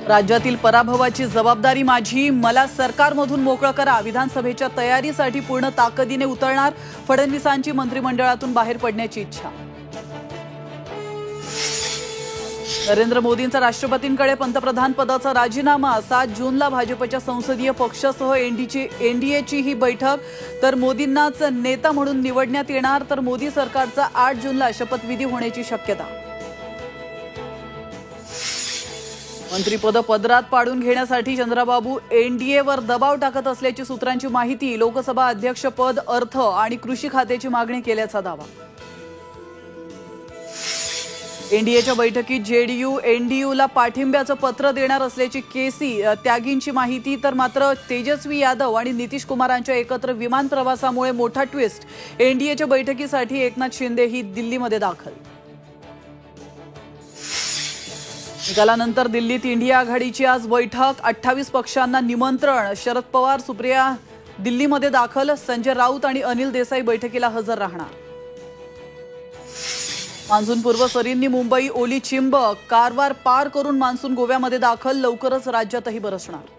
राज्यातील पराभवाची जबाबदारी माझी, मला सरकारमधून मोकळं करा. विधानसभेच्या तयारीसाठी पूर्ण ताकदीने उतरणार. फडणवीसांची मंत्रिमंडळातून बाहेर पडण्याची इच्छा. नरेंद्र मोदींचा राष्ट्रपतींकडे पंतप्रधान पदाचा राजीनामा. 7 जूनला भाजपच्या संसदीय पक्षासह एनडीएची ही बैठक. तर मोदींनाच नेता म्हणून निवडण्यात येणार. तर मोदी सरकारचा 8 जूनला शपथविधी होण्याची शक्यता. मंत्रिपद पदरात पाडून घेण्यासाठी चंद्रबाबू एनडीएवर दबाव टाकत असल्याची सूत्रांची माहिती. लोकसभा अध्यक्षपद, अर्थ आणि कृषी खात्याची मागणी केल्याचा दावा. एनडीएच्या बैठकीत जेडीयू एनडीयूला पाठिंब्याचं पत्र देणार असल्याची केसी त्यागींची माहिती. तर मात्र तेजस्वी यादव आणि नितीश कुमारांच्या एकत्र विमान प्रवासामुळे मोठा ट्विस्ट. एनडीएच्या बैठकीसाठी एकनाथ शिंदे ही दिल्लीमध्ये दाखल. निकालानंतर दिल्लीत इंडिया आघाडीची आज बैठक. 28 पक्षांना निमंत्रण. शरद पवार, सुप्रिया दिल्लीमध्ये दाखल. संजय राऊत आणि अनिल देसाई बैठकीला हजर राहणार. मान्सूनपूर्व सरींनी मुंबई ओली चिंब. कारवार पार करून मान्सून गोव्यामध्ये दाखल. लवकरच राज्यातही बरसणार.